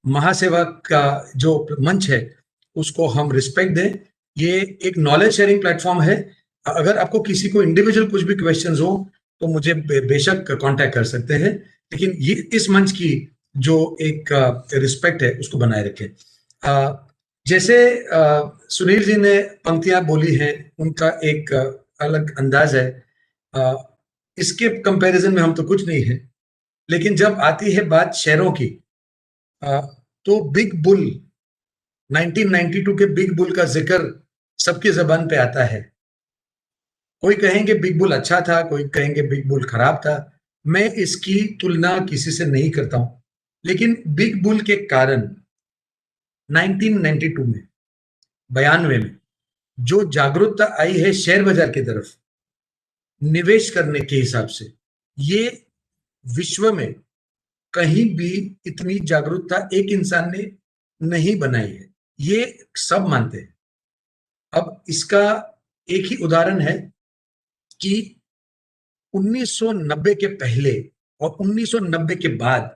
महासेवा का जो मंच है उसको हम रिस्पेक्ट दें। ये एक नॉलेज शेयरिंग प्लेटफॉर्म है। अगर आपको किसी को इंडिविजुअल कुछ भी क्वेश्चंस हो तो मुझे बेशक कांटेक्ट कर सकते हैं, लेकिन ये इस मंच की जो एक रिस्पेक्ट है उसको बनाए रखें। जैसे सुनील जी ने पंक्तियां बोली हैं, उनका एक अलग अंदाज है। इसके कंपैरिजन में हम तो कुछ नहीं है, लेकिन जब आती है बात शेयरों की, तो बिग बुल 1992 के बिग बुल का जिक्र सबकी जबान पे आता है। कोई कहेंगे बिग बुल अच्छा था, कोई कहेंगे बिग बुल खराब था। मैं इसकी तुलना किसी से नहीं करता हूं, लेकिन बिग बुल के कारण 1992 में, 92 में जो जागरूकता आई है शेयर बाजार की तरफ निवेश करने के हिसाब से, ये विश्व में कहीं भी इतनी जागरूकता एक इंसान ने नहीं बनाई है, ये सब मानते हैं। अब इसका एक ही उदाहरण है कि 1990 के पहले और 1990 के बाद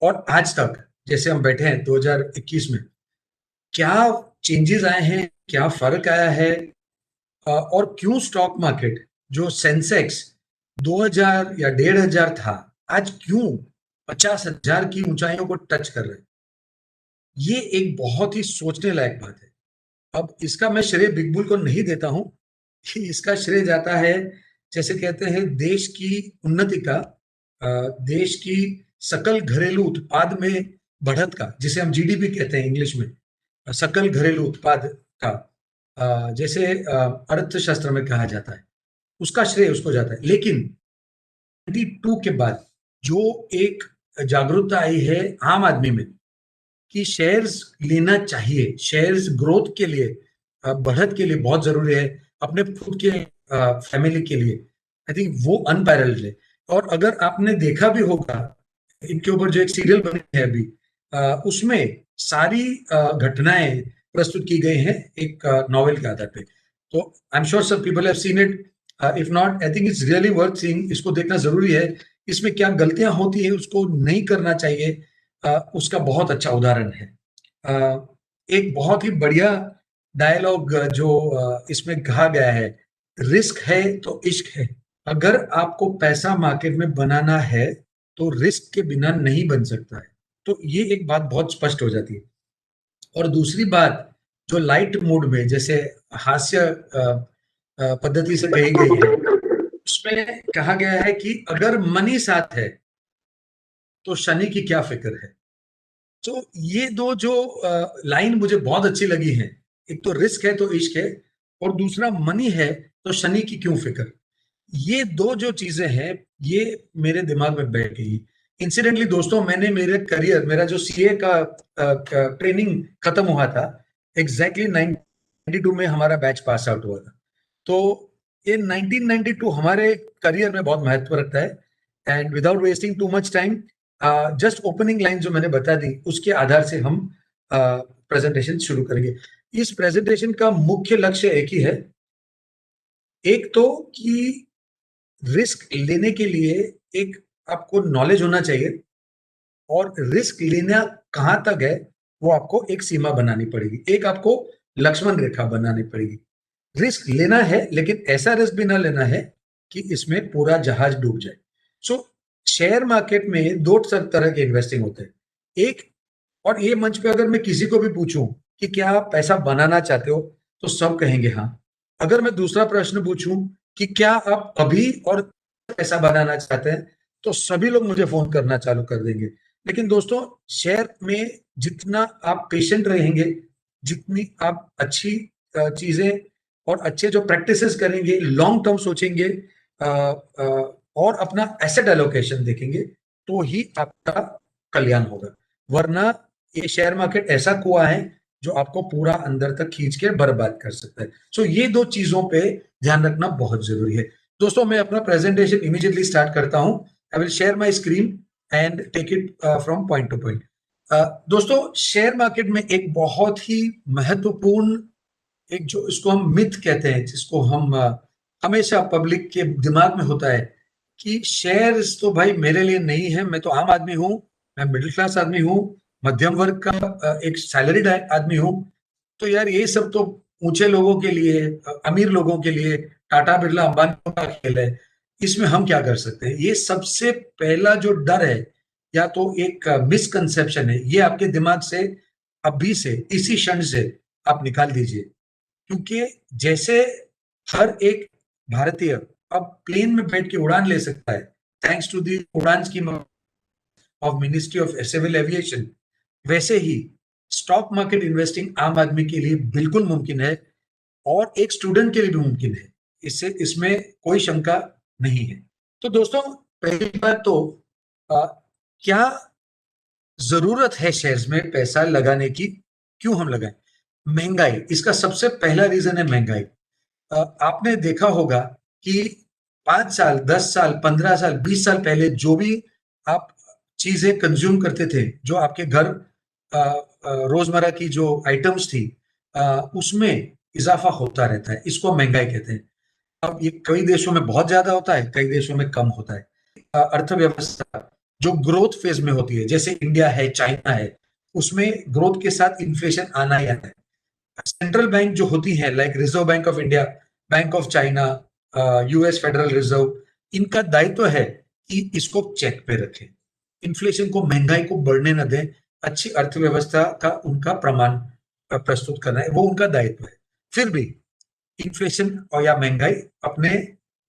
और आज तक, जैसे हम बैठे हैं 2021 में, क्या चेंजेस आए हैं, क्या फर्क आया है, और क्यों स्टॉक मार्केट जो सेंसेक्स 2000 या 1500 था, आज क्यों 50,000 की ऊंचाइयों को टच कर रहे हैं। ये एक बहुत ही सोचने लायक बात है। अब इसका मैं श्रेय बिग बुल को नहीं देता हूं, कि इसका श्रेय जाता है, जैसे कहते हैं, देश की उन्नति का, देश की सकल घरेलू उत्पाद में बढ़त का, जिसे हम जीडीपी कहते हैं इंग्लिश में, सकल घरेलू उत्पाद का, जैसे अर्थशास्त्र में कहा जाता है, उसका श्रेय उसको जाता है। लेकिन 92 के बाद जो एक जागरूकता आई है आम आदमी में कि शेयर्स लेना चाहिए, शेयर्स ग्रोथ के लिए, बढ़त के लिए बहुत जरूरी है, अपने खुद के फैमिली के लिए, आई थिंक वो अनपैरेलल्ड है। और अगर आपने देखा भी होगा, इनके ऊपर जो एक सीरियल बनी है अभी, उसमें सारी घटनाएं प्रस्तुत की गई हैं एक नॉवेल के आधार पे। तो I am sure some people have seen it. If not, I think it's really worth seeing. इसको देखना जरूरी है। इसमें क्या गलतियां होती है उसको नहीं करना चाहिए, उसका बहुत अच्छा उदाहरण है। एक बहुत ही बढ़िया डायलॉग जो इसमें कहा गया है, रिस्क है तो इश्क है। अगर आपको पैसा मार्केट में बनाना है तो रिस्क के बिना नहीं बन सकता है। तो ये एक बात बहुत स्पष्ट हो जाती है। और दूसरी बात जो लाइट मोड में, जैसे हास्य पद्धति से कही गई है, उसमें कहा गया है कि अगर मनी साथ है तो शनि की क्या फिक्र है। तो ये दो जो लाइन मुझे बहुत अच्छी लगी है, एक तो रिस्क है तो इश्क है, और दूसरा मनी है तो शनि की क्यों फिक्र। ये दो जो चीजें हैं, ये मेरे दिमाग में बैठ गई। इंसिडेंटली दोस्तों, मैंने मेरे करियर, मेरा जो सीए का ट्रेनिंग खत्म हुआ था, एग्जैक्टली 92 में हमारा बैच पास आउट हुआ था। तो ये 1992 हमारे करियर में बहुत महत्व रखता है। And without wasting too much time, just opening line जो मैंने बता दी उसके आधार से हम प्रेजेंटेशन शुरू करेंगे। इस प्रेजेंटेशन का मुख्य लक्ष्य एक ही है, एक तो कि रिस्क लेने के लिए एक आपको नॉलेज होना चाहिए, और रिस्क लेना कहां तक है वो आपको एक सीमा बनानी पड़ेगी, एक आपको लक्ष्मण रेखा बनानी पड़ेगी। रिस्क लेना है, लेकिन ऐसा रिस्क भी ना लेना है कि इसमें पूरा जहाज डूब जाए। सो शेयर मार्केट में दो तरह के इन्वेस्टिंग होते हैं। एक, और ये मंच पे अगर मैं किसी को भी पूछूं कि क्या आप पैसा बनाना चाहते हो, तो सब कहेंगे हाँ। अगर मैं दूसरा प्रश्न पूछूं कि क्या आप अभी और पैसा बनाना चाहते हैं, तो सभी लोग मुझे फोन करना चालू कर देंगे। लेकिन दोस्तों, शेयर में जितना आप पेशेंट रहेंगे, जितनी आप अच्छी चीजें और अच्छे जो प्रैक्टिसेस करेंगे, लॉन्ग टर्म सोचेंगे, और अपना एसेट एलोकेशन देखेंगे, तो ही आपका कल्याण होगा। वरना ये शेयर मार्केट ऐसा कुआं है जो आपको पूरा अंदर तक खींच के बर्बाद कर सकता है। सो ये दो चीजों पे ध्यान रखना बहुत जरूरी है। दोस्तों, मैं अपना प्रेजेंटेशन इमीडिएटली स्टार्ट करता हूं। I will share my screen and take it from point to point. दोस्तों, शेयर मार्केट में एक बहुत ही महत्वपूर्ण, एक जो इसको हम मिथ कहते हैं, जिसको हम हमेशा पब्लिक के दिमाग में होता है कि शेयर्स तो भाई मेरे लिए नहीं है, मैं तो आम आदमी हूं, मैं मिडिल क्लास आदमी हूं, मध्यम वर्ग का एक सैलरीड आदमी हूँ, तो यार ये सब तो ऊंचे लोगों के लिए, अमीर लोगों के लिए, टाटा बिरला अंबानी का खेल है। इसमें हम क्या कर सकते हैं? ये सबसे पहला जो डर है या तो एक मिसकंसेप्शन है, ये आपके दिमाग से अभी से, इसी क्षण से आप निकाल दीजिए। क्योंकि जैसे हर एक भारतीय अब प्लेन में बैठ के उड़ान ले सकता है, thanks to the Udan scheme of ministry of civil aviation, वैसे ही स्टॉक मार्केट इन्वेस्टिंग आम आदमी के लिए बिल्कुल मुमकिन है और एक स्टूडेंट के लिए भी मुमकिन है। इससे इसमें कोई शंका नहीं है। तो दोस्तों, पहली बात तो आ, क्या जरूरत है शेयर्स में पैसा लगाने की? क्यों हम लगाएं? महंगाई इसका सबसे पहला रीजन है, महंगाई। आपने देखा होगा कि 5 साल, 10 साल, 15 साल, 20 साल पहले जो भी आप चीजें कंज्यूम करते थे, जो आपके घर रोजमर्रा की जो आइटम्स थी, उसमें इजाफा होता रहता है। इसको महंगाई कहते हैं। अब ये कई देशों में बहुत ज्यादा होता है, कई देशों में कम होता है। अर्थव्यवस्था जो ग्रोथ फेज में होती है, जैसे इंडिया है, चाइना है, उसमें ग्रोथ के साथ इन्फ्लेशन आना ही आता है। सेंट्रल बैंक जो होती है, like reserve bank of India, bank of China, US federal reserve, इनका दायित्व है कि इसको चेक पे रखें, इन्फ्लेशन को, महंगाई को बढ़ने न दें। अच्छी अर्थव्यवस्था का उनका प्रमाण प्रस्तुत करना है, वो उनका दायित्व है। फिर भी इन्फ्लेशन और या महंगाई अपने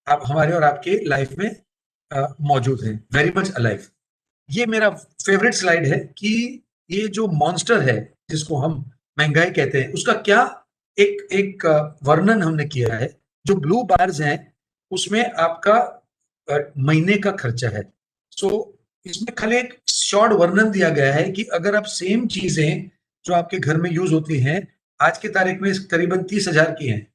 आप हमारे और आपके लाइफ में मौजूद है, वेरी मच अलाइव। ये मेरा फेवरेट स्लाइड है कि ये जो मॉन्स्टर है जिसको हम महंगाई कहते हैं, उसका क्या एक एक वर्णन हमने किया है। जो ब्लू बार्स हैं उसमें आपका महीने का खर्चा है। सो इसमें खाली एक शॉर्ट वर्णन दिया गया है कि अगर आप सेम चीजें जो आपके घर में यूज होती हैं, आज की तारीख में करीबन 30,000 की हैं,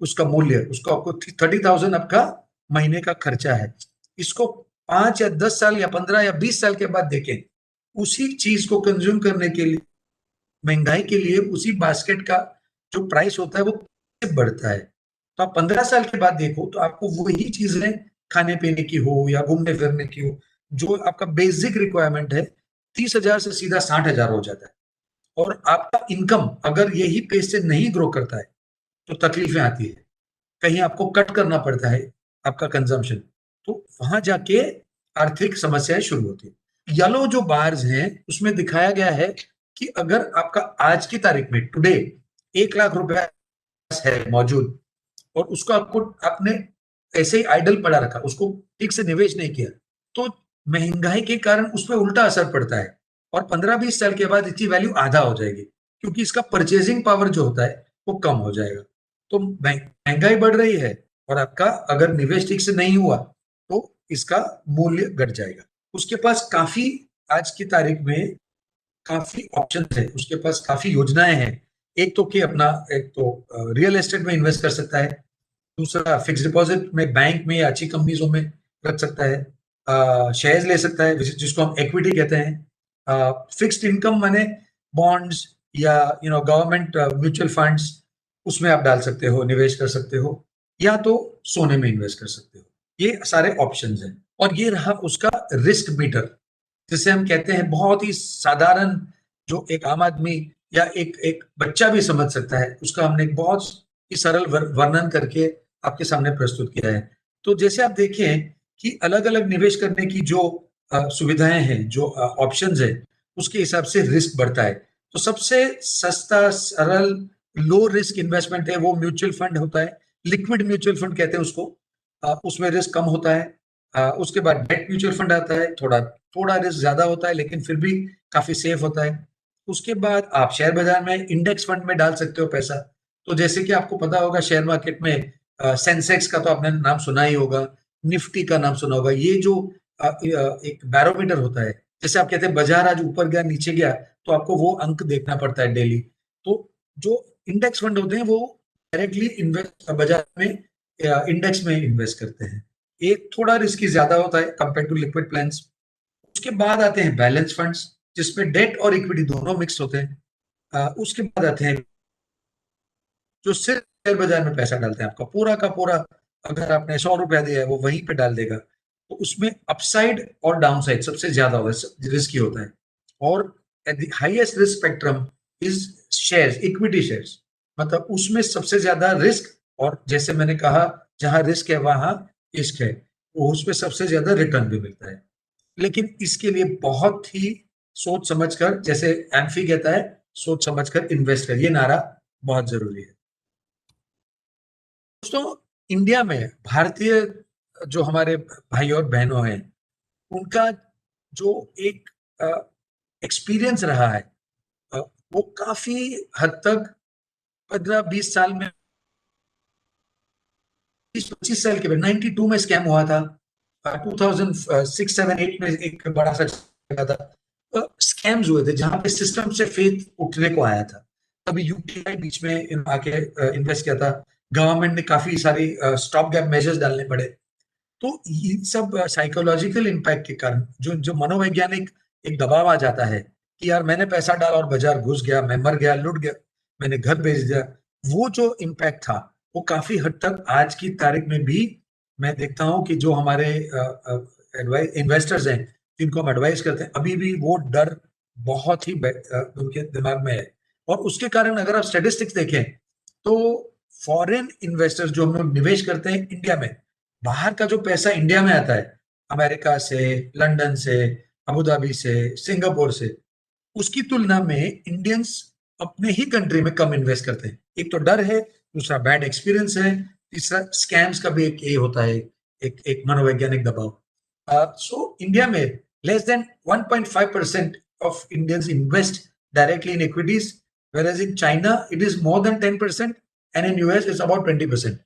उसका मूल्य, उसको आपको 30,000 आपका महीने का खर्चा है। इसको 5 या 10 साल या 15 या 20 साल के बाद देखें, उसी चीज को कंज्यूम करने के लिए, महंगाई के लिए उसी बास्केट का जो प्राइस होता है वो कैसे बढ़ता है। तो आप 15 साल के बाद देखो तो आपको वही चीजें खाने पीने की हो या घूमने फिरने की हो, जो आपका बेसिक रिक्वायरमेंट है, 30,000 से सीधा 60,000 हो जाता है। और आपका इनकम अगर यही पेस से नहीं ग्रो करता है तो तकलीफें आती है, कहीं आपको कट करना पड़ता है आपका कंजम्पशन, तो वहां जाके आर्थिक समस्याएं शुरू होती है। येलो जो बार्स हैं उसमें दिखाया गया है कि अगर आपका आज की तारीख में, टुडे, 1 लाख रुपया है मौजूद और उसको आपको, आपने ऐसे ही आइडल पड़ा रखा, उसको ठीक से निवेश नहीं किया, तो महंगाई के कारण उस पर उल्टा असर पड़ता है और 15-20 साल के बाद इसकी वैल्यू आधा हो जाएगी, क्योंकि इसका परचेजिंग पावर जो होता है वो कम हो जाएगा। तो महंगाई बढ़ रही है और आपका अगर निवेश ठीक से नहीं हुआ तो इसका मूल्य घट जाएगा। उसके पास काफी, आज की तारीख में काफी ऑप्शन है, उसके पास काफी योजनाएं हैं। एक तो कि अपना, एक तो रियल एस्टेट में इन्वेस्ट कर सकता है, दूसरा फिक्स डिपॉजिट में बैंक में या अच्छी कंपनीजों में रख सकता है, शेयर्स ले सकता है जिसको हम इक्विटी कहते हैं, फिक्स्ड इनकम माने बॉन्ड्स या गवर्नमेंट म्यूचुअल फंड्स, उसमें आप डाल सकते हो, निवेश कर सकते हो, या तो सोने में इन्वेस्ट कर सकते हो। ये सारे ऑप्शंस हैं। और ये रहा उसका रिस्क मीटर, जिसे हम कहते हैं, बहुत ही साधारण, जो एक आम आदमी या एक एक बच्चा भी समझ सकता है, उसका हमने एक बहुत ही सरल वर्णन करके आपके सामने प्रस्तुत किया है। तो जैसे आप देखें कि अलग अलग निवेश करने की जो सुविधाएं हैं, जो ऑप्शंस है, उसके हिसाब से रिस्क बढ़ता है। तो सबसे सस्ता, सरल, लो रिस्क इन्वेस्टमेंट है वो म्यूचुअल फंड होता है। लिक्विड म्यूचुअल फंड कहते हैं उसको। उसमें रिस्क कम होता है। उसके बाद डेट म्यूचुअल फंड आता है, थोड़ा थोड़ा रिस्क ज्यादा होता है लेकिन फिर भी काफी सेफ होता है। उसके बाद आप शेयर बाजार में इंडेक्स फंड में डाल सकते हो पैसा। तो जैसे कि आपको पता होगा, शेयर मार्केट में सेंसेक्स का तो आपने नाम सुना ही होगा, निफ्टी का नाम सुना होगा। ये जो एक बैरोमीटर होता है, जैसे आप कहते हैं बाजार आज ऊपर गया, नीचे गया, तो आपको वो अंक देखना पड़ता है डेली। तो जो इंडेक्स फंड होते हैं वो डायरेक्टली इन्वेस्ट, बाजार में इंडेक्स में इन्वेस्ट करते हैं। एक थोड़ा रिस्की ज्यादा होता है कंपेयर टू लिक्विड प्लान्स। उसके बाद आते हैं बैलेंस फंड्स, जिसमें डेट और इक्विटी दोनों मिक्स होते हैं। उसके बाद आते हैं जो सिर्फ शेयर बाजार में पैसा डालते हैं, आपका पूरा का पूरा, अगर आपने 100 रुपया दिया है वो वहीं पे डाल देगा। तो उसमें अपसाइड और डाउनसाइड सबसे ज्यादा रिस्की होता है। और at the highest risk spectrum is shares, equity shares. मतलब उसमें सबसे ज्यादा रिस्क, और जैसे मैंने कहा जहां रिस्क है वहां इश्क है, वो उसमें सबसे ज्यादा रिटर्न भी मिलता है। लेकिन इसके लिए बहुत ही सोच समझकर, जैसे एम्फी कहता है, सोच समझकर इन्वेस्ट कर, ये नारा बहुत जरूरी है। दोस्तों, इंडिया में भारतीय जो हमारे भाई और बहनों हैं, उनका जो एक एक्सपीरियंस रहा है, अ, वो काफी हद तक 15-20 साल में, 20-25 साल के बाद 92 में स्कैम हुआ था, 2006-7-8 में एक बड़ा सा लगा था, स्कैम्स हुए थे जहां पे सिस्टम से फेथ उठने को आया था। तभी यूपीआई बीच में आके इन्वेस्ट किया था, गवर्नमेंट ने काफी सारी स्टॉप गैप मेजर्स डालने पड़े। तो ये सब साइकोलॉजिकल इम्पैक्ट के कारण जो जो मनोवैज्ञानिक एक दबाव आ जाता है कि यार मैंने पैसा डाला और बाजार घुस गया, मैं मर गया, लुट गया, मैंने घर बेच दिया, वो जो इम्पैक्ट था वो काफी हद तक आज की तारीख में भी मैं देखता हूँ कि जो हमारे इन्वेस्टर्स हैं जिनको हम एडवाइस करते हैं, अभी भी वो डर बहुत ही उनके दिमाग में है। और उसके कारण अगर आप स्टेटिस्टिक्स देखें तो फॉरेन इन्वेस्टर्स जो हम लोग निवेश करते हैं इंडिया में, बाहर का जो पैसा इंडिया में आता है, अमेरिका से, लंदन से, अबू धाबी से, सिंगापुर से, उसकी तुलना में इंडियंस अपने ही कंट्री में कम इन्वेस्ट करते हैं। एक तो डर है, दूसरा बैड एक्सपीरियंस है, तीसरा स्कैम्स का भी एक ये होता है, एक एक मनोवैज्ञानिक दबाव। सो इंडिया में less than 1.5% of Indians invest directly in equities, whereas in China it is more than 10% and in US it's about 20%।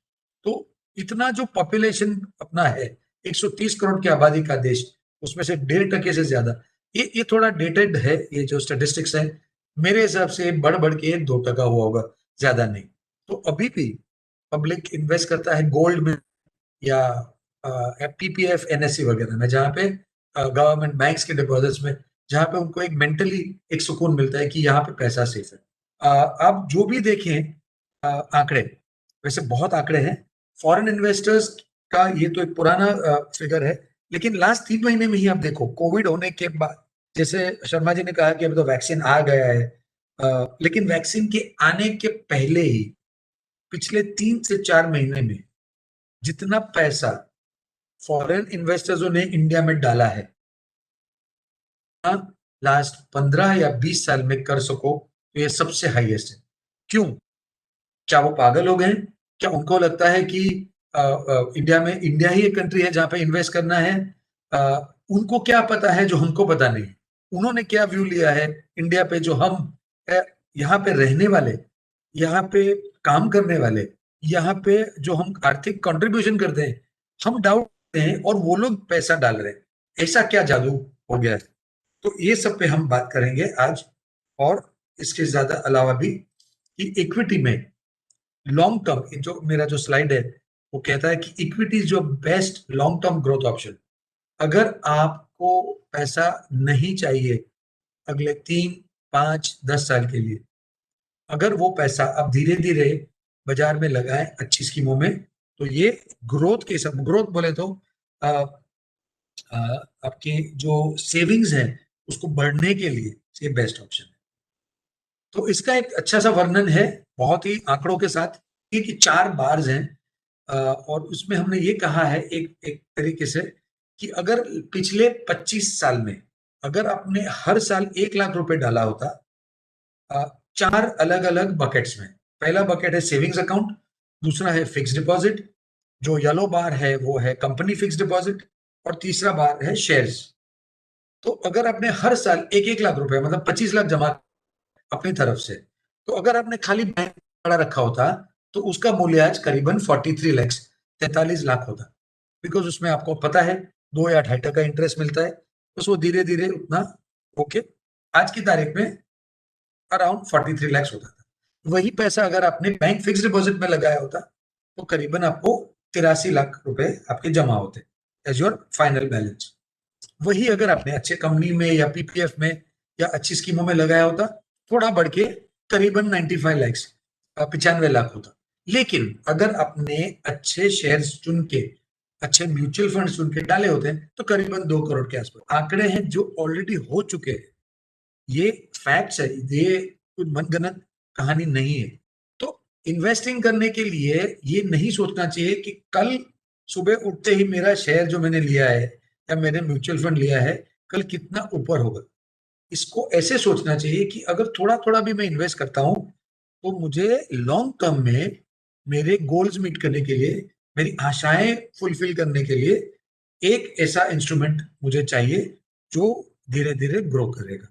तो इतना जो पॉपुलेशन अपना है, 130 करोड़ की आबादी का देश, उसमें से 1.5% से ज्यादा, ये थोड़ा डेटेड है, ये जो स्टेटिस्टिक्स है, मेरे हिसाब से बढ़ बढ़ के 2% हुआ होगा, ज्यादा नहीं। तो अभी भी पब्लिक इन्वेस्ट करता है गोल्ड में या पीपीएफ एनएससी वगैरह में, जहाँ पे गवर्नमेंट बैंक्स के डिपॉजिट्स में, जहाँ पे उनको एक मेंटली एक सुकून मिलता है कि यहाँ पे पैसा सेफ है। आप जो भी देखें आंकड़े, वैसे बहुत आंकड़े हैं फॉरेन इन्वेस्टर्स का, ये तो एक पुराना फिगर है, लेकिन लास्ट 3 महीने में ही आप देखो, कोविड होने के बाद, जैसे शर्मा जी ने कहा कि अभी तो वैक्सीन आ गया है, लेकिन वैक्सीन के आने के पहले ही पिछले 3 से 4 महीने में जितना पैसा फॉरेन इन्वेस्टर्सों ने इंडिया में डाला है, लास्ट 15 या 20 साल में कर सको तो ये सबसे हाईएस्ट है। क्यों? क्या वो पागल हो गए? क्या उनको लगता है कि इंडिया में, इंडिया ही एक कंट्री है जहां पे इन्वेस्ट करना है? अ, उनको क्या पता है जो हमको पता नहीं? उन्होंने क्या व्यू लिया है इंडिया पे, जो हम यहाँ पे रहने वाले, यहाँ पे काम करने वाले, यहाँ पे जो हम आर्थिक कंट्रीब्यूशन करते हैं, हम डाउट करते हैं और वो लोग पैसा डाल रहे हैं। ऐसा क्या जादू हो गया है? तो ये सब पे हम बात करेंगे आज, और इसके ज्यादा अलावा भी कि इक्विटी में लॉन्ग टर्म, जो मेरा जो स्लाइड है वो कहता है कि इक्विटी जो best long term growth option. अगर आपको पैसा नहीं चाहिए अगले 3, 5, 10 साल के लिए, अगर वो पैसा आप धीरे धीरे बाजार में लगाएं अच्छी स्कीमों में, तो ये ग्रोथ के सब, ग्रोथ बोले तो आ, आ, आपकी जो सेविंग्स है उसको बढ़ने के लिए ये बेस्ट ऑप्शन है। तो इसका एक अच्छा सा वर्णन है, बहुत ही आंकड़ों के साथ, कि 4 बार्स हैं, और उसमें हमने ये कहा है एक एक तरीके से कि अगर पिछले 25 साल में अगर आपने हर साल 1 लाख रुपए डाला होता, 4 अलग-अलग बकेट्स में। पहला बकेट है सेविंग्स अकाउंट, दूसरा है फिक्स्ड डिपॉजिट, जो येलो बार है वो है कंपनी फिक्स्ड डिपॉजिट, और तीसरा बार है शेयर्स। तो अगर आपने हर साल 1-1 लाख रुपए, मतलब 25 लाख जमा अपनी तरफ से, तो अगर आपने खाली बैंक पड़ा रखा होता तो उसका मूल्य आज करीबन 43 लैक्स, 43 लाख होता। बिकॉज उसमें आपको पता है 2 या 2.5% इंटरेस्ट मिलता है, बस वो धीरे धीरे उतना ओके, आज की तारीख में अराउंड 43 लैक्स होता था। वही पैसा अगर आपने बैंक फिक्स डिपॉजिट में लगाया होता तो करीबन आपको 83 लाख रुपए आपके जमा होते एज योर फाइनल बैलेंस। वही अगर आपने अच्छे कंपनी में या पीपीएफ में या अच्छी स्कीमों में लगाया होता, थोड़ा बढ़ के करीबन 95 लैक्स, 95 लाख होता। लेकिन अगर आपने अच्छे शेयर्स चुन के, अच्छे म्यूचुअल फंड चुन के डाले होते हैं तो करीबन 2 करोड़ के आसपास। आंकड़े हैं जो ऑलरेडी हो चुके हैं, ये फैक्ट्स है, ये कोई मनगढ़ंत कहानी नहीं है। तो इन्वेस्टिंग करने के लिए ये नहीं सोचना चाहिए कि कल सुबह उठते ही मेरा शेयर जो मैंने लिया है या मैंने म्यूचुअल फंड लिया है, कल कितना ऊपर होगा। इसको ऐसे सोचना चाहिए कि अगर थोड़ा-थोड़ा भी मैं इन्वेस्ट करता हूँ, तो मुझे लॉन्ग टर्म में मेरे गोल्स मीट करने के लिए, मेरी आशाएँ फुलफिल करने के लिए एक ऐसा इंस्ट्रूमेंट मुझे चाहिए जो धीरे-धीरे ग्रो करेगा।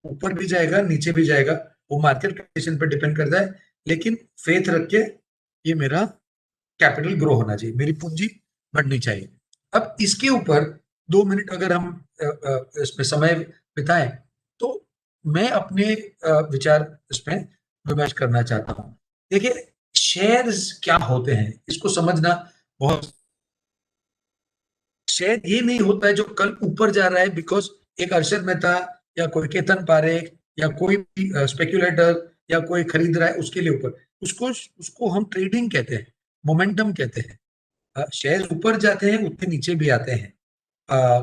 ऊपर भी जाएगा, नीचे भी जाएगा, वो मार्केट कंडीशन पे डिपेंड करता है, लेकिन फेथ रख के ये मेरा कैपिटल ग्रो होना चाहिए, मेरी पूंजी बढ़नी चाहिए। अब इसके ऊपर 2 मिनट अगर हम इसमें समय बिताएँ, तो मैं अपने विचार इसमें विमर्श करना चाहता हूँ। देखिए, शेयर्स क्या होते हैं, इसको समझना बहुत। शेयर ये नहीं होता है जो कल ऊपर जा रहा है बिकॉज़ एक अरशद मेहता या कोई केतन पारेख या कोई भी स्पेक्युलेटर या कोई खरीद रहा है उसके लिए ऊपर। उसको उसको हम ट्रेडिंग कहते हैं, मोमेंटम कहते हैं। शेयर ऊपर जाते हैं, उतने नीचे भी आते हैं।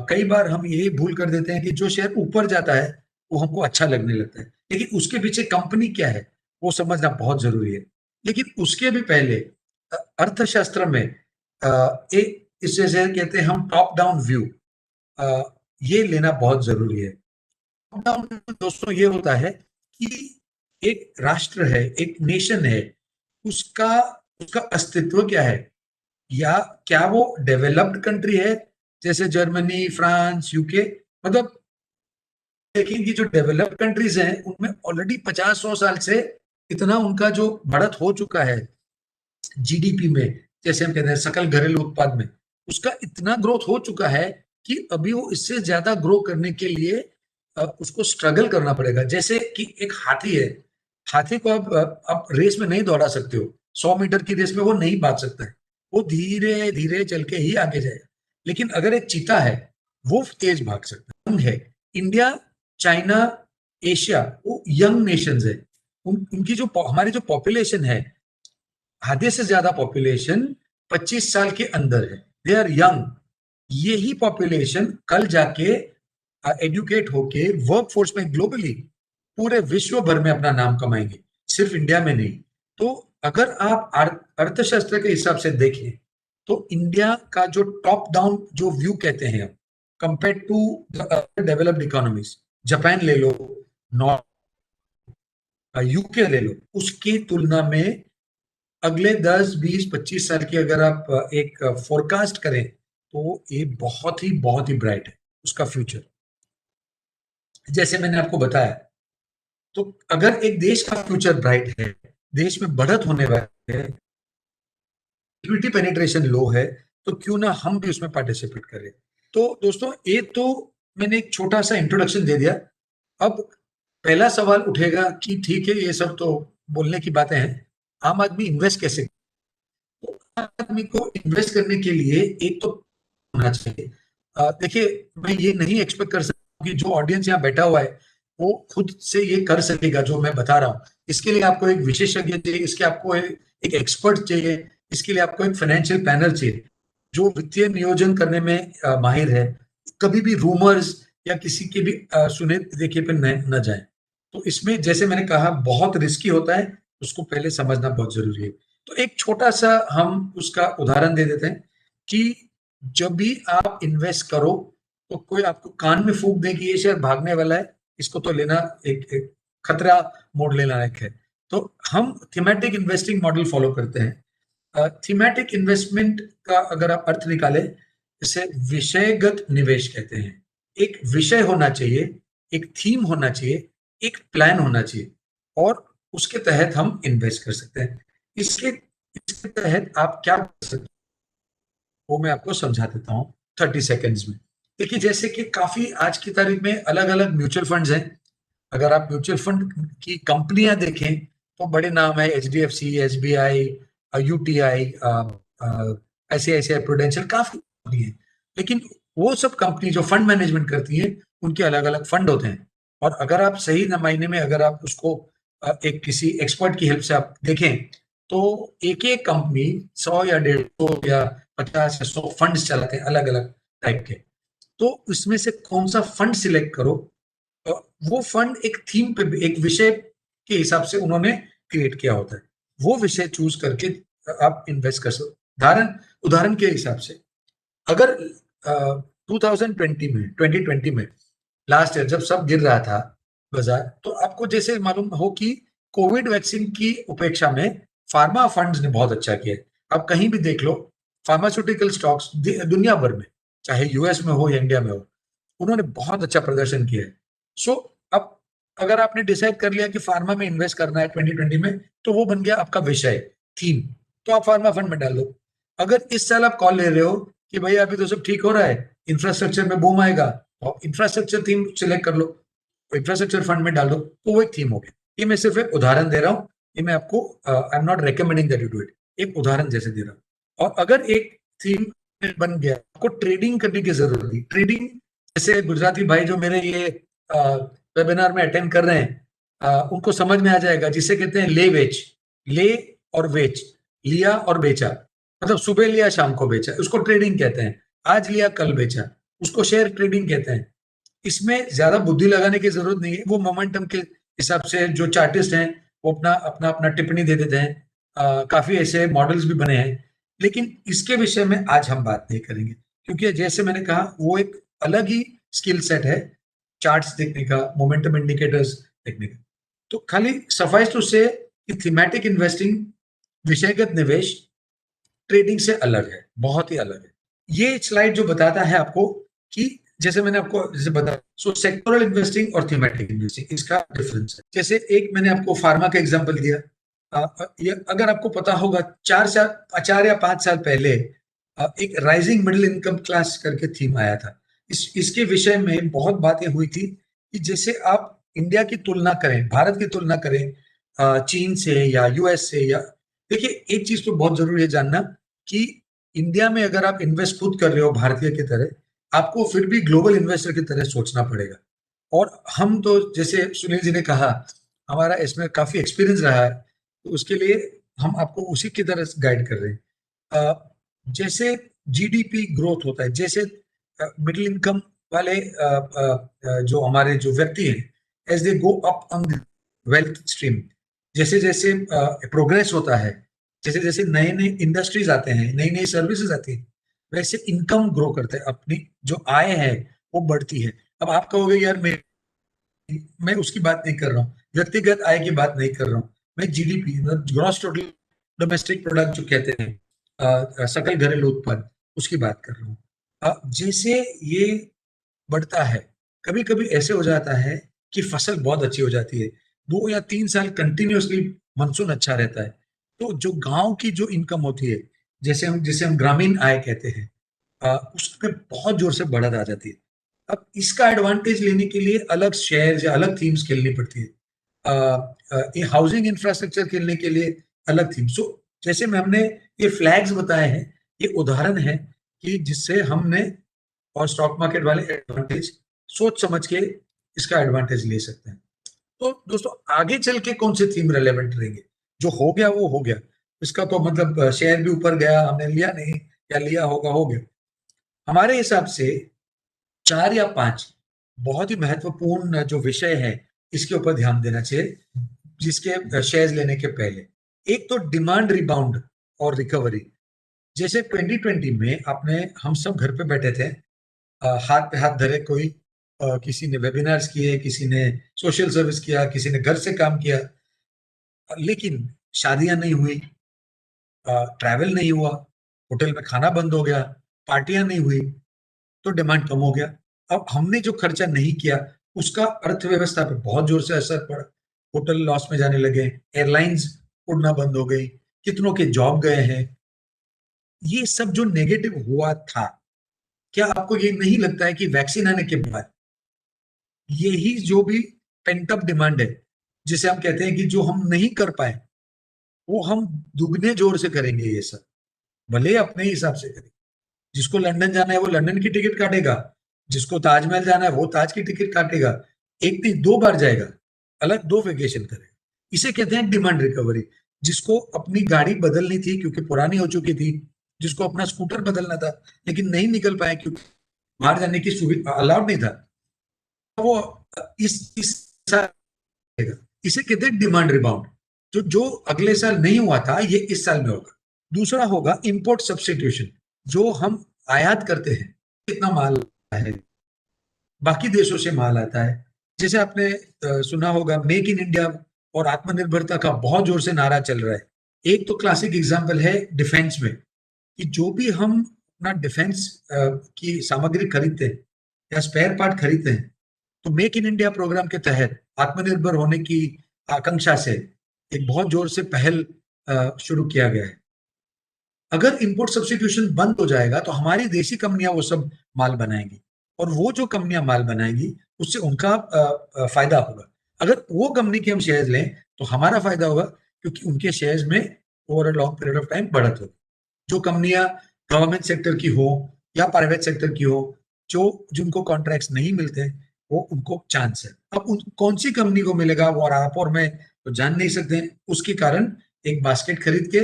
कई बार हम यही भूल कर देते हैं कि जो शेयर ऊपर जाता है, वो हमको अच्छा लगने लगता है। लेकिन उसके पीछे कंपनी क्या है, वो समझना बहुत ज़रूरी है। लेकिन उसके भी पहले अर्थशास्त्र में एक इसे जैसे कहते हैं हम टॉप डाउन व्यू, अ, ये लेना बहुत ज़रूरी है। टॉप डाउन दोस्तों ये होता है कि एक राष्ट्र है, एक नेशन है, उसका उसका अस्तित्व क्या है? या क्या वो डेवलप्ड कंट्री है जैसे जर्मनी, फ्रांस, यूके? मतलब देखेंगे जो डेवलप्ड कंट्रीज हैं उनमें ऑलरेडी 50-100 साल से इतना उनका जो बढ़त हो चुका है जीडीपी में, जैसे हम कहते हैं सकल घरेलू उत्पाद में, उसका इतना ग्रोथ हो चुका है कि अभी वो इससे ज्यादा ग्रो करने के लिए उसको स्ट्रगल करना पड़ेगा। जैसे कि एक हाथी है, हाथी को आप रेस में नहीं दौड़ा सकते हो, 100 मीटर की रेस में वो नहीं भाग सकता है, वो धीरे धीरे चल के ही आगे जाएगा। लेकिन अगर एक चीता है, वो तेज भाग सकता है। यंग है, इंडिया, चाइना, एशिया, वो यंग नेशंस है। उनकी जो हमारी जो पॉपुलेशन है, आधे से ज्यादा पॉपुलेशन 25 साल के अंदर है, दे आर यंग। यही पॉपुलेशन कल जाके एडुकेट होके वर्क फोर्स में ग्लोबली पूरे विश्व भर में अपना नाम कमाएंगे, सिर्फ इंडिया में नहीं। तो अगर आप अर्थशास्त्र के हिसाब से देखें, तो इंडिया का जो टॉप डाउन जो व्यू कहते हैं हम, compare to developed economies, Japan ले लो, नॉर्थ यूके ले लो, उसकी तुलना में अगले 10, 20, 25 साल की अगर आप एक फोरकास्ट करें, तो ये बहुत ही ब्राइट है उसका फ्यूचर। जैसे मैंने आपको बताया, तो अगर एक देश का फ्यूचर ब्राइट है, देश में बढ़त होने वाली है, इक्विटी पेनिट्रेशन लो है, तो क्यों ना हम भी उसमें पार्टिसिपेट करें। तो दोस्तों, ये तो मैंने एक छोटा सा इंट्रोडक्शन दे दिया। अब पहला सवाल उठेगा कि ठीक है, ये सब तो बोलने की बातें हैं, आम आदमी इन्वेस्ट कैसे? तो आदमी को इन्वेस्ट करने के लिए एक तो होना चाहिए। देखिए, मैं ये नहीं एक्सपेक्ट कर सकता कि जो ऑडियंस यहाँ बैठा हुआ है वो खुद से ये कर सकेगा जो मैं बता रहा हूँ। इसके लिए आपको एक विशेषज्ञ चाहिए, इसके आपको एक एक्सपर्ट चाहिए, इसके लिए आपको एक फाइनेंशियल प्लानर चाहिए जो वित्तीय नियोजन करने में माहिर है, कभी भी रूमर्स या किसी के भी सुने देखे पे न जाए। तो इसमें जैसे मैंने कहा बहुत रिस्की होता है, उसको पहले समझना बहुत जरूरी है। तो एक छोटा सा हम उसका उदाहरण दे देते हैं कि जब भी आप इन्वेस्ट करो, तो कोई आपको कान में फूंक दे कि ये शेयर भागने वाला है, इसको तो लेना एक खतरा मोड़ लेना लायक है। तो हम थीमेटिक इन्वेस्टिंग मॉडल फॉलो करते हैं। थीमेटिक इन्वेस्टमेंट का अगर आप अर्थ निकाले, इसे विषयगत निवेश कहते हैं। एक विषय होना चाहिए, एक थीम होना चाहिए, एक प्लान होना चाहिए, और उसके तहत हम इन्वेस्ट कर सकते हैं। इसके इसके तहत आप क्या कर सकते हैं, वो मैं आपको समझा देता हूँ 30 सेकेंड्स में। देखिए, जैसे कि काफी आज की तारीख में अलग अलग म्यूचुअल फंड्स हैं। अगर आप म्यूचुअल फंड की कंपनियां देखें, तो बड़े नाम है H D F C, S B I, UTI, ICICI Prudential, काफी कंपनी है। लेकिन वो सब कंपनी जो फंड मैनेजमेंट करती हैं, उनके अलग अलग फंड होते हैं। और अगर आप सही मायने में अगर आप उसको एक किसी एक्सपर्ट की हेल्प से आप देखें, तो एक एक कंपनी 100 या 150 या 50 या 100 फंड्स चलाते हैं अलग अलग टाइप के। तो इसमें से कौन सा फंड सिलेक्ट करो, वो फंड एक थीम पे, एक विषय के हिसाब से उन्होंने क्रिएट किया होता है। वो विषय चूज करके आप इन्वेस्ट कर सकते। उदाहरण उदाहरण के हिसाब से, अगर 2020 में लास्ट ईयर जब सब गिर रहा था बाजार, तो आपको जैसे मालूम हो कि कोविड वैक्सीन की उपेक्षा में फार्मा फंड्स ने बहुत अच्छा किया है। आप कहीं भी देख लो, फार्मास्यूटिकल स्टॉक्स दुनिया भर में, चाहे यूएस में हो या इंडिया में हो, उन्होंने बहुत अच्छा प्रदर्शन किया है। सो अब अगर आपने डिसाइड कर लिया कि फार्मा में इन्वेस्ट करना है 2020 में, तो वो बन गया आपका विषय, थीम, तो आप फार्मा फंड में डाल लो। अगर इस साल आप कॉल ले रहे हो कि भैया अभी तो सब ठीक हो रहा है, इंफ्रास्ट्रक्चर में बूम आएगा, तो इंफ्रास्ट्रक्चर थीम सिलेक्ट कर लो, इंफ्रास्ट्रक्चर फंड में डाल दो, तो वो एक थीम हो गया। ये मैं सिर्फ एक उदाहरण दे रहा हूँ, ये मैं आपको, I am not recommending that you do it, एक उदाहरण जैसे दे रहा हूँ। और अगर एक थीम बन गया, आपको ट्रेडिंग करने की जरूरत नहीं। ट्रेडिंग, जैसे गुजराती भाई जो मेरे ये वेबिनार में अटेंड कर रहे हैं, उनको समझ में आ जाएगा, जिसे कहते हैं ले वेच, ले और वेच, लिया और बेचा, मतलब सुबह लिया शाम को बेचा, उसको ट्रेडिंग कहते हैं। आज लिया कल बेचा, उसको शेयर ट्रेडिंग कहते हैं। इसमें ज्यादा बुद्धि लगाने की जरूरत नहीं है। वो मोमेंटम के हिसाब से जो चार्टिस्ट हैं, वो अपना अपना अपना टिप्पणी दे देते हैं। काफी ऐसे मॉडल्स भी बने हैं, लेकिन इसके विषय में आज हम बात नहीं करेंगे, क्योंकि जैसे मैंने कहा, वो एक अलग ही स्किल सेट है, चार्ट्स देखने का, मोमेंटम इंडिकेटर्स देखने का। तो खाली सफाइस टू से कि थीमेटिक इन्वेस्टिंग, विषयगत निवेश, ट्रेडिंग से अलग है, बहुत ही अलग है। ये स्लाइड जो बताता है आपको कि, जैसे मैंने आपको जैसे बताया, सो सेक्टोरल इन्वेस्टिंग और थीमेटिक इन्वेस्टिंग, इसका डिफरेंस है। जैसे एक मैंने आपको फार्मा का एग्जांपल दिया, ये अगर आपको पता होगा, 4 या 5 साल पहले एक राइजिंग मिडिल इनकम क्लास करके थीम आया था। इसके विषय में बहुत बातें हुई थी कि जैसे आप इंडिया की तुलना करें, भारत की तुलना करें चीन से या यूएस से, या देखिए, एक चीज तो बहुत जरूरी है जानना कि इंडिया में अगर आप इन्वेस्ट खुद कर रहे हो भारतीय की तरह, आपको फिर भी ग्लोबल इन्वेस्टर की तरह सोचना पड़ेगा। और हम तो, जैसे सुनील जी ने कहा, हमारा इसमें काफी एक्सपीरियंस रहा है, तो उसके लिए हम आपको उसी की तरह गाइड कर रहे हैं। जैसे जीडीपी ग्रोथ होता है, जैसे मिडिल इनकम वाले जो हमारे जो व्यक्ति हैं, as they go up on wealth stream, जैसे जैसे प्रोग्रेस होता है, जैसे जैसे नए नए इंडस्ट्रीज आते हैं, नई नई सर्विसेज आती है, वैसे इनकम ग्रो करते हैं, अपनी जो आय है वो बढ़ती है। अब आप कहोगे यार, मैं उसकी बात नहीं कर रहा हूँ, व्यक्तिगत आय की बात नहीं कर रहा हूँ, मैं GDP, gross total domestic product जो कहते हैं, सकल घरेलू उत्पाद, उसकी बात कर रहा हूँ। जैसे ये बढ़ता है, कभी कभी ऐसे हो जाता है कि फसल बहुत अच्छी हो जाती है, 2 या 3 साल कंटिन्यूअसली मानसून अच्छा रहता है, तो जो गांव की जो इनकम होती है, जिसे हम ग्रामीण आय कहते हैं, उसमें बहुत जोर से बढ़त आ जाती है। अब इसका एडवांटेज लेने के लिए अलग शेयर या अलग थीम्स खेलनी पड़ती है। ये हाउसिंग इंफ्रास्ट्रक्चर खेलने के लिए अलग थीम। सो जैसे में हमने ये फ्लैग्स बताए हैं, ये उदाहरण है कि जिससे हमने, और स्टॉक मार्केट वाले एडवांटेज सोच समझ के इसका एडवांटेज ले सकते हैं। तो दोस्तों, आगे चल के कौन से थीम रेलेवेंट रहेंगे? जो हो गया वो हो गया, इसका तो मतलब शेयर भी ऊपर गया, हमने लिया नहीं, या लिया होगा हो गया। हमारे हिसाब से 4 या 5 बहुत ही महत्वपूर्ण जो विषय है, इसके ऊपर ध्यान देना चाहिए, जिसके शेयर्स लेने के पहले। एक तो डिमांड रिबाउंड और रिकवरी। जैसे 2020 में आपने, हम सब घर पे बैठे थे, हाथ पे हाथ धरे, कोई किसी ने वेबिनार्स किए, किसी ने सोशल सर्विस किया, किसी ने घर से काम किया, लेकिन शादियां नहीं हुई, ट्रैवल नहीं हुआ, होटल में खाना बंद हो गया, पार्टियां नहीं हुई, तो डिमांड कम हो गया। अब हमने जो खर्चा नहीं किया, उसका अर्थव्यवस्था पे बहुत जोर से असर पड़ा। होटल लॉस में जाने लगे, एयरलाइंस उड़ना बंद हो गई, कितनों के जॉब गए हैं। ये सब जो नेगेटिव हुआ था, क्या आपको ये नहीं लगता है कि वैक्सीन आने के बाद यही जो भी पेंट अप डिमांड है, जिसे हम कहते हैं कि जो हम नहीं कर पाए, वो हम दुगने जोर से करेंगे ये सब, भले अपने हिसाब से करेंगे। जिसको लंदन जाना है वो लंदन की टिकट काटेगा, जिसको ताजमहल जाना है वो ताज की टिकट काटेगा, एक नहीं 2 बार जाएगा, अलग 2 वेकेशन करेगा। इसे कहते हैं डिमांड रिकवरी। जिसको अपनी गाड़ी बदलनी थी क्योंकि पुरानी हो चुकी थी, जिसको अपना स्कूटर बदलना था लेकिन नहीं निकल पाया क्योंकि बाहर जाने की सुविधा अलाउड नहीं था, वो इस साल इसे कहते हैं डिमांड रिबाउंड। जो अगले साल नहीं हुआ था ये इस साल में होगा। दूसरा होगा इंपोर्ट सब्स्टिट्यूशन, जो हम आयात करते हैं, कितना माल है, बाकी देशों से माल आता है। जैसे आपने सुना होगा मेक इन इंडिया और आत्मनिर्भरता का बहुत जोर से नारा चल रहा है। एक तो क्लासिक एग्जांपल है डिफेंस में, कि जो भी हम अपना डिफेंस की सामग्री खरीदते हैं या स्पेयर पार्ट खरीदते हैं, तो मेक इन इंडिया प्रोग्राम के तहत आत्मनिर्भर होने की आकांक्षा से एक बहुत जोर से पहल शुरू किया गया है। अगर इंपोर्ट सब्स्टिट्यूशन बंद हो जाएगा तो हमारी देशी कंपनियां वो सब माल बनाएंगी, और वो जो कंपनियां माल बनाएंगी उससे उनका फायदा होगा। अगर वो कंपनी के हम शेयर्स लें तो हमारा फायदा होगा, क्योंकि उनके शेयर्स में over a long period of time बढ़त होगी। जो कंपनियां गवर्नमेंट सेक्टर की हो या प्राइवेट सेक्टर की हो, जो जिनको कॉन्ट्रैक्ट्स नहीं मिलते हैं, वो उनको चांस है। अब कौन सी कंपनी को मिलेगा वो आप और मैं तो जान नहीं सकते, उसके कारण एक बास्केट खरीद के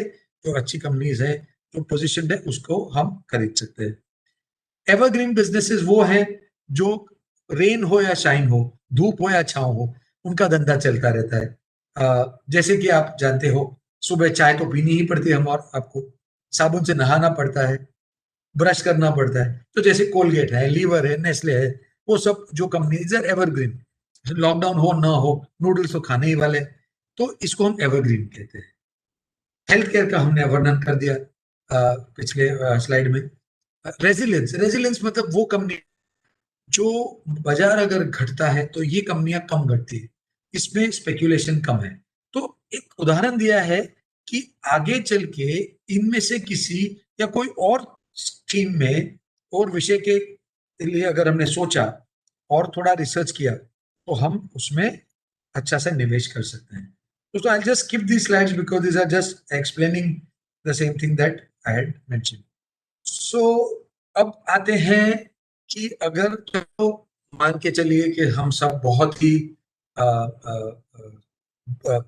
जो अच्छी कंपनीज है, जो पोजीशन है, उसको हम खरीद सकते हैं। एवरग्रीन बिजनेसेस वो है जो रेन हो या शाइन हो, धूप हो या छांव हो, उनका धंधा चलता रहता है। जैसे कि आप जानते हो, सुबह चाय तो पीनी ही पड़ती है, हम और आपको साबुन से नहाना पड़ता है, ब्रश करना पड़ता है। तो जैसे कोलगेट है, लीवर है, नेस्ले है, वो सब जो कंपनीज आर एवरग्रीन। लॉकडाउन हो ना हो, नूडल्स तो खाने ही वाले, तो इसको हम एवरग्रीन कहते हैं। हेल्थ केयर का हमने वर्णन कर दिया पिछले स्लाइड में। रेजिलियंस, रेजिलियंस मतलब वो कंपनी जो बाजार अगर घटता है तो ये कंपनियां कम घटती है, इसमें स्पेक्यूलेशन कम है। तो एक उदाहरण दिया है कि आगे चल के इनमें से किसी या कोई और स्कीम में और विषय के लिए अगर हमने सोचा और थोड़ा रिसर्च किया तो हम उसमें अच्छा सा निवेश कर सकते हैं। So I'll just skip these slides because these are just explaining the same thing that I had mentioned. So अब आते हैं कि अगर तो मान के चलिए कि हम सब बहुत ही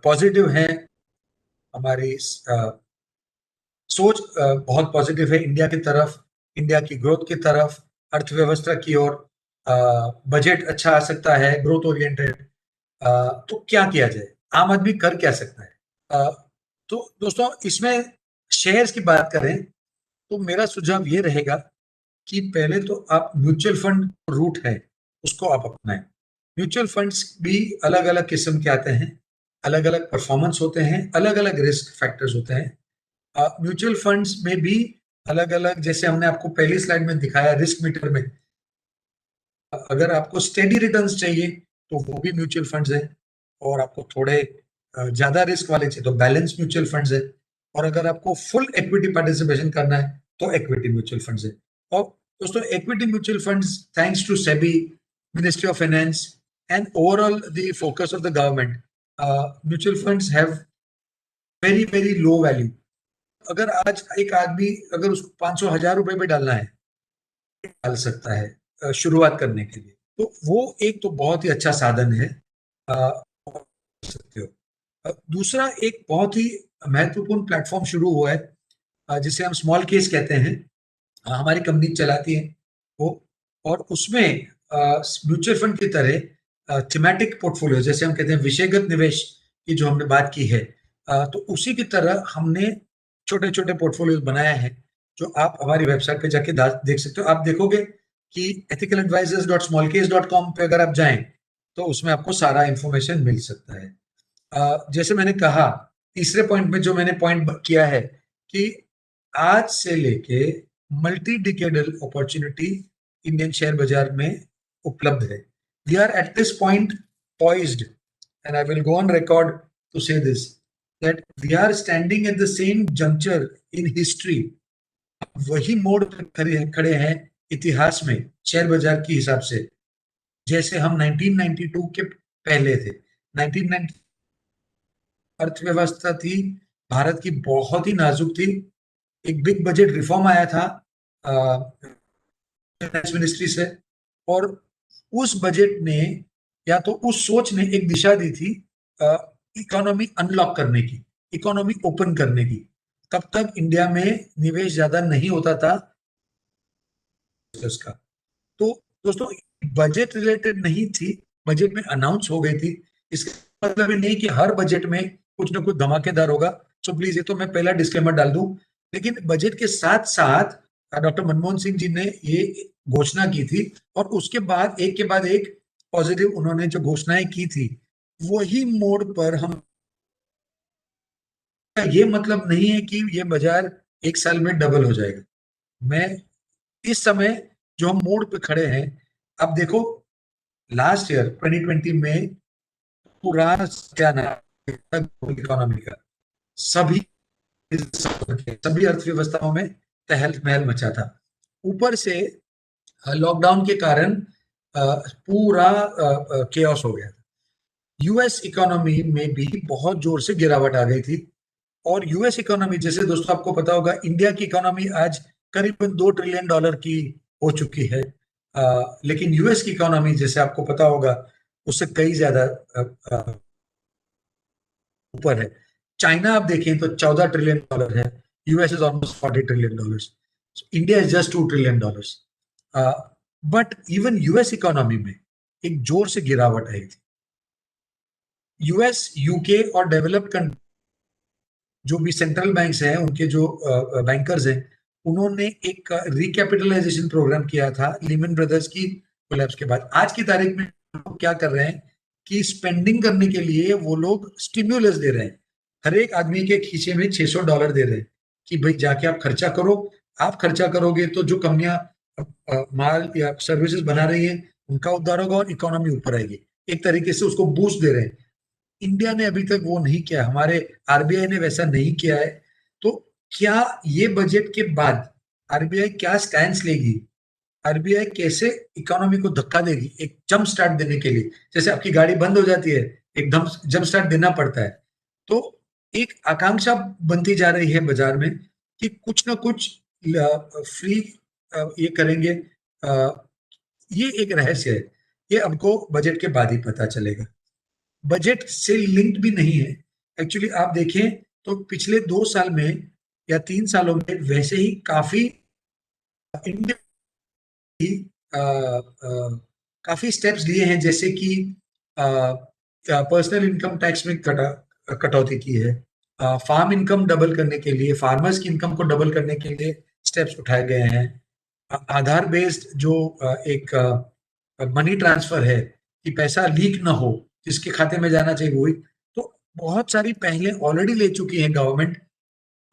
पॉजिटिव हैं, हमारी सोच बहुत पॉजिटिव है इंडिया की तरफ, इंडिया की ग्रोथ की तरफ, अर्थव्यवस्था की ओर, बजट अच्छा आ सकता है, ग्रोथ ओरिएंटेड। तो क्या किया जाए, आम आदमी कर क्या सकता है? अ, तो दोस्तों इसमें शेयर्स की बात करें तो मेरा सुझाव ये रहेगा कि पहले तो आप म्यूचुअल फंड रूट है उसको आप अपनाएं। म्यूचुअल फंड्स भी अलग अलग किस्म के आते हैं, अलग अलग परफॉर्मेंस होते हैं, अलग अलग रिस्क फैक्टर्स होते हैं। म्यूचुअल फंड्स में भी अलग अलग, जैसे हमने आपको पहली स्लाइड में दिखाया रिस्क मीटर में, अगर आपको स्टेडी रिटर्न्स चाहिए तो वो भी म्यूचुअल फंड्स है, और आपको थोड़े ज्यादा रिस्क वाले चाहिए तो बैलेंस म्यूचुअल फंड्स है, और अगर आपको फुल इक्विटी पार्टिसिपेशन करना है तो इक्विटी म्यूचुअल फंड्स है। और दोस्तों equity mutual funds, thanks to SEBI, ministry of finance and overall the focus of the government, mutual funds have very very low value. अगर आज एक आदमी अगर उसको 500,000 रुपए पे डालना है, डाल सकता है शुरुआत करने के लिए, तो वो एक तो बहुत ही अच्छा साधन है। अ, सकते हो। दूसरा एक बहुत ही महत्वपूर्ण प्लेटफॉर्म शुरू हुआ है, जिसे हम स्मॉल केस कहते हैं। हमारी कंपनी चलाती है वो, और उसमें म्यूचुअल फंड की तरह थीमेटिक पोर्टफोलियो, जैसे हम कहते हैं विषयगत निवेश की जो हमने बात की है, तो उसी की तरह हमने छोटे छोटे पोर्टफोलियो बनाया है, जो आप हमारी वेबसाइट पे जाके देख सकते हो। आप देखोगे कि ethicaladvisors.smallcase.com पे अगर आप जाएं तो उसमें आपको सारा इंफॉर्मेशन मिल सकता है। जैसे मैंने कहा, तीसरे पॉइंट में जो मैंने पॉइंट किया है कि आज से लेके multi decadal opportunity Indian share बाजार में उपलब्ध है। We are at this point poised, and I will go on record to say this, that we are standing at the same juncture in history। वही मोड़ पर खड़े हैं इतिहास में शेयर बाजार के हिसाब से, जैसे हम 1992 के पहले थे। 1990 अर्थव्यवस्था थी भारत की, बहुत ही नाजुक थी। एक बिग बजट रिफॉर्म आया था फाइनेंस मिनिस्ट्री से, और उस बजट ने या तो उस सोच ने एक दिशा दी थी इकोनॉमी अनलॉक करने की, इकोनॉमी ओपन करने की। तब तक इंडिया में निवेश ज्यादा नहीं होता था उसका। तो दोस्तों बजट रिलेटेड नहीं थी, बजट में अनाउंस हो गई थी। इसका मतलब ये नहीं कि हर बजट में कुछ ना कुछ धमाकेदार होगा। सो प्लीज, ये तो मैं पहला डिस्क्लेमर डाल दूं। लेकिन बजट के साथ साथ डॉक्टर मनमोहन सिंह जी ने ये घोषणा की थी, और उसके बाद एक पॉजिटिव उन्होंने जो घोषणाएं की थी, वही मोड़ पर हम, ये मतलब नहीं है कि ये बाजार एक साल में डबल हो जाएगा। मैं इस समय जो हम मोड़ पे खड़े हैं, अब देखो, लास्ट ईयर 2020 में पूरा क्या नाम इकोनॉमी का, सभी सभी अर्थव्यवस्थाओं में तहल महल मचा था। ऊपर से लॉकडाउन के कारण पूरा केओस हो गया। यूएस इकोनॉमी में भी बहुत जोर से गिरावट आ गई थी। और यूएस इकोनॉमी, जैसे दोस्तों आपको पता होगा, इंडिया की इकोनॉमी आज करीबन $2 ट्रिलियन की हो चुकी है। लेकिन यूएस की इकोनॉमी, जैसे आपको पता होगा, उससे कई ज्यादा ऊपर है। चाइना आप देखें तो $14 ट्रिलियन है। US is almost $40 trillion. India is just $2 trillion. But even US economy में एक जोर से गिरावट आई थी। यूएस, यूके और डेवलप्ड कंट्री जो भी सेंट्रल बैंक्स हैं, उनके जो बैंकर्स हैं, उन्होंने एक रिकैपिटलाइजेशन प्रोग्राम किया था लीमन ब्रदर्स की कोलैप्स के बाद। आज की तारीख में लोग क्या कर रहे हैं कि स्पेंडिंग करने के लिए वो लोग स्टिम्युलस दे रहे हैं। हर एक आदमी के खींचे में $600 दे रहे हैं कि भाई जाके आप खर्चा करो। आप खर्चा करोगे तो जो कंपनियां माल या सर्विसेज बना रही है, उनका उद्धार होगा और इकोनॉमी ऊपर आएगी। एक तरीके से उसको बूस्ट दे रहे हैं। इंडिया ने अभी तक वो नहीं किया, हमारे आरबीआई ने वैसा नहीं किया है। तो क्या ये बजट के बाद आरबीआई क्या स्टैंड लेगी? आरबीआई कैसे इकोनॉमी को धक्का देगी एक जंप स्टार्ट देने के लिए? जैसे आपकी गाड़ी बंद हो जाती है, एकदम जंप स्टार्ट देना पड़ता है। तो एक आकांक्षा बनती जा रही है बाजार में कि कुछ ना कुछ फ्री ये करेंगे। ये एक रहस्य है, ये हमको बजट के बाद ही पता चलेगा। बजट से लिंक्ड भी नहीं है। एक्चुअली आप देखें तो पिछले 2 साल में या 3 सालों में वैसे ही काफी इंडिया की काफी स्टेप्स लिए हैं, जैसे कि पर्सनल इनकम टैक्स में कटौती की है। फार्म इनकम डबल करने के लिए, फार्मर्स की इनकम को डबल करने के लिए स्टेप्स उठाए गए हैं। आधार बेस्ड जो एक मनी ट्रांसफर है कि पैसा लीक ना हो, जिसके खाते में जाना चाहिए वही। तो बहुत सारी पहले ऑलरेडी ले चुकी है गवर्नमेंट।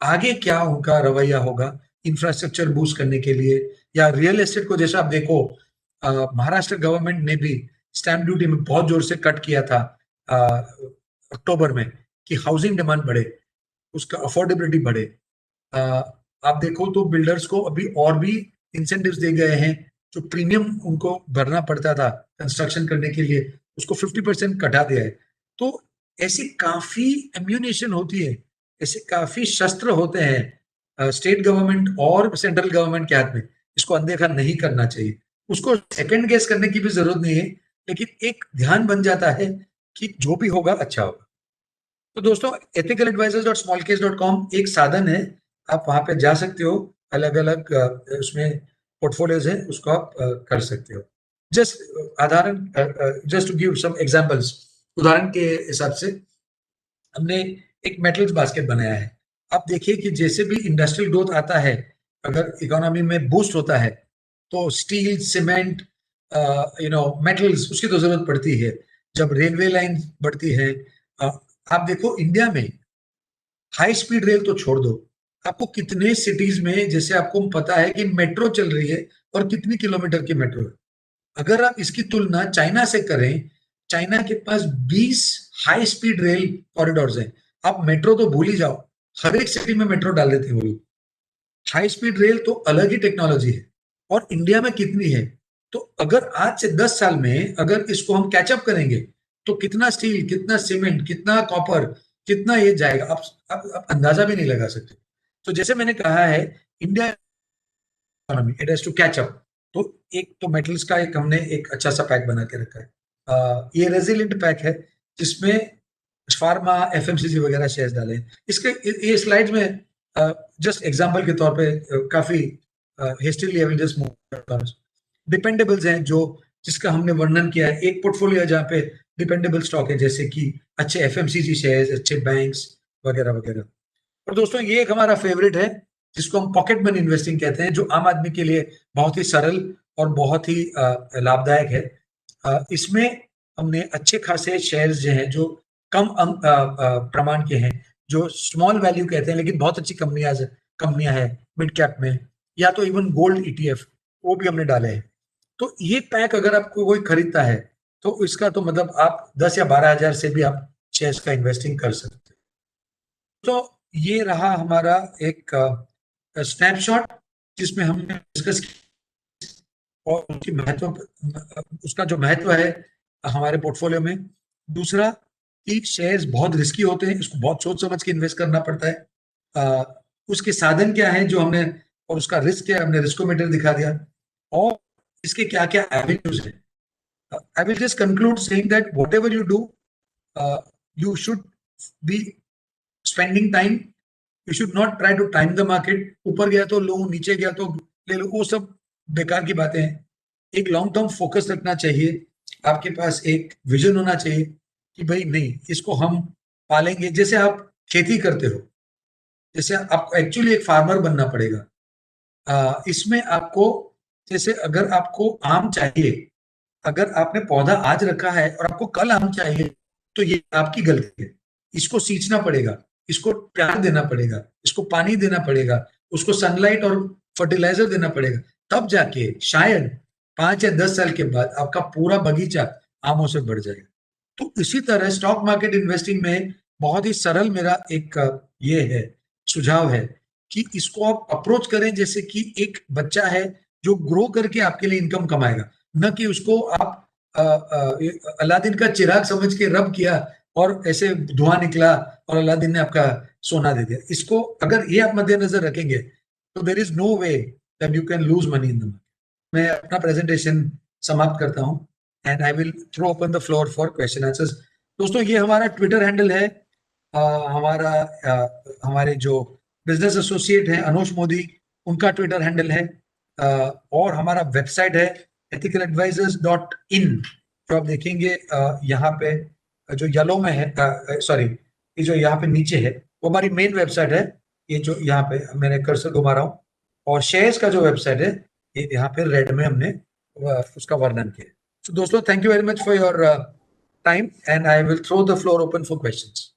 आगे क्या उनका रवैया होगा इंफ्रास्ट्रक्चर बूस्ट करने के लिए, या रियल एस्टेट को? जैसा आप देखो, महाराष्ट्र गवर्नमेंट ने भी स्टैंप ड्यूटी में बहुत जोर से कट किया था अक्टूबर में, कि हाउसिंग डिमांड बढ़े, उसका अफोर्डेबिलिटी बढ़े। आप देखो तो बिल्डर्स को अभी और भी इंसेंटिव्स दे गए हैं। जो प्रीमियम उनको भरना पड़ता था कंस्ट्रक्शन करने के लिए, उसको 50% कटा दिया है। तो ऐसी काफी एम्यूनेशन होती है, ऐसे काफी शस्त्र होते हैं स्टेट गवर्नमेंट और सेंट्रल गवर्नमेंट के हाथ में। इसको अनदेखा नहीं करना चाहिए। उसको सेकंड गेस करने की भी जरूरत नहीं है, लेकिन एक ध्यान बन जाता है कि जो भी होगा अच्छा होगा। तो दोस्तों, ethicaladvisors.smallcase.com एक साधन है, आप वहां पे जा सकते हो। अलग अलग उसमें पोर्टफोलियोज है, उसको आप कर सकते हो। Just to give some examples, उदाहरण के हिसाब से हमने एक मेटल्स बास्केट बनाया है। आप देखिए कि जैसे भी इंडस्ट्रियल ग्रोथ आता है, अगर इकोनॉमी में बूस्ट होता है, तो स्टील, सीमेंट, मेटल्स, उसकी तो जरूरत पड़ती है। जब रेलवे लाइन बढ़ती है, आप देखो इंडिया में हाई स्पीड रेल तो छोड़ दो, आपको कितने सिटीज में, जैसे आपको पता है कि मेट्रो चल रही है, और कितनी किलोमीटर की मेट्रो है। अगर आप इसकी तुलना चाइना से करें, चाइना के पास 20 हाई स्पीड रेल कॉरिडोर्स हैं। आप मेट्रो तो भूल ही जाओ, हर एक सिटी में मेट्रो डाल देते हैं वो लोग। हाई स्पीड रेल तो अलग ही टेक्नोलॉजी है। और इंडिया में कितनी है? तो अगर आज से 10 साल में अगर इसको हम कैचअप करेंगे, तो कितना स्टील, कितना सीमेंट, कितना कॉपर, कितना ये जाएगा, आप अंदाजा भी नहीं लगा सकते। तो जैसे मैंने कहा है, India economy it has to catch up. तो एक तो मेटल्स का एक हमने एक अच्छा सा पैक बना के रखा है। ये रेजिलिएंट पैक है, जिसमें फार्मा, एफएमसीजी वगैरह शेयर्स डाले हैं। इसके ये स्लाइड्स में जस्ट एग्जांपल के तौर पे काफी hastily I will just move. Dependables हैं जो जिसका हमने वर्णन किया है। एक पोर्टफोलियो है जहाँ पे डिपेंडेबल स्टॉक है, जैसे कि अच्छे एफएमसीजी शेयर्स, अच्छे बैंक्स वगैरह वगैरह। और दोस्तों ये एक हमारा फेवरेट है जिसको हम पॉकेट मनी इन्वेस्टिंग कहते हैं, जो आम आदमी के लिए बहुत ही सरल और बहुत ही लाभदायक है। इसमें हमने अच्छे खासे शेयर्स जो हैं, जो कम प्रमाण के हैं, जो स्मॉल वैल्यू कहते हैं, लेकिन बहुत अच्छी कंपनियां हैं मिड कैप में, या तो इवन गोल्ड ईटीएफ, वो भी हमने डाले हैं। तो ये पैक अगर आपको कोई खरीदता है, तो इसका तो मतलब आप 10 या 12 हजार से भी आप शेयर्स का इन्वेस्टिंग कर सकते हैं। तो ये रहा हमारा एक स्नैपशॉट जिसमें हमने डिस्कस और उसकी महत्व, उसका जो महत्व है हमारे पोर्टफोलियो में। दूसरा कि शेयर्स बहुत रिस्की होते हैं, इसको बहुत सोच समझ के इन्वेस्ट करना पड़ता है। उसके साधन क्या है जो हमने, और उसका रिस्क क्या है, हमने रिस्कोमीटर दिखा दिया, और इसके क्या क्या एवेन्यूज है। आई will just conclude saying that whatever you do, you should be spending time. You should not try to time the market. ऊपर गया तो लो, नीचे गया तो ले लो, वो सब बेकार की बातें हैं। एक लॉन्ग टर्म फोकस रखना चाहिए, आपके पास एक विजन होना चाहिए कि भाई नहीं, इसको हम पालेंगे। जैसे आप खेती करते हो, जैसे आपको एक्चुअली एक फार्मर बनना पड़ेगा। इसमें आपको, जैसे अगर आपको आम चाहिए, अगर आपने पौधा आज रखा है और आपको कल आम चाहिए, तो ये आपकी गलती है। इसको सींचना पड़ेगा, इसको प्यार देना पड़ेगा, इसको पानी देना पड़ेगा, उसको सनलाइट और फर्टिलाइजर देना पड़ेगा, तब जाके शायद 5 या 10 साल के बाद आपका पूरा बगीचा आमों से भर जाएगा। तो इसी तरह स्टॉक मार्केट इन्वेस्टिंग में बहुत ही सरल मेरा एक ये है, सुझाव है कि इसको आप अप्रोच करें जैसे कि एक बच्चा है जो ग्रो करके आपके लिए इनकम कमाएगा, न कि उसको आप अलादीन का चिराग समझ के रब किया और ऐसे धुआं निकला और अलादीन ने आपका सोना दे दिया। इसको अगर ये आप मद्देनजर रखेंगे, तो there is no way that you can lose money in the market. मैं अपना प्रेजेंटेशन समाप्त करता हूँ, and I will throw open the floor for question answers. दोस्तों ये हमारा ट्विटर हैंडल है, हमारा हमारे जो बिजनेस एसोसिएट हैं अनुष मोदी, उनका ट्विटर हैंडल है, और हमारा वेबसाइट है ethicaladvisors.in। जो आप देखेंगे यहाँ पे जो येलो में है, सॉरी, ये जो यहाँ पे नीचे है वो हमारी मेन वेबसाइट है। ये जो यहाँ पे मैंने कर्सर घुमा रहा हूँ, और शेयर्स का जो वेबसाइट है ये यहाँ पे रेड में हमने उसका वर्णन किया। So दोस्तों, thank you very much for your time, and I will throw the floor open for questions.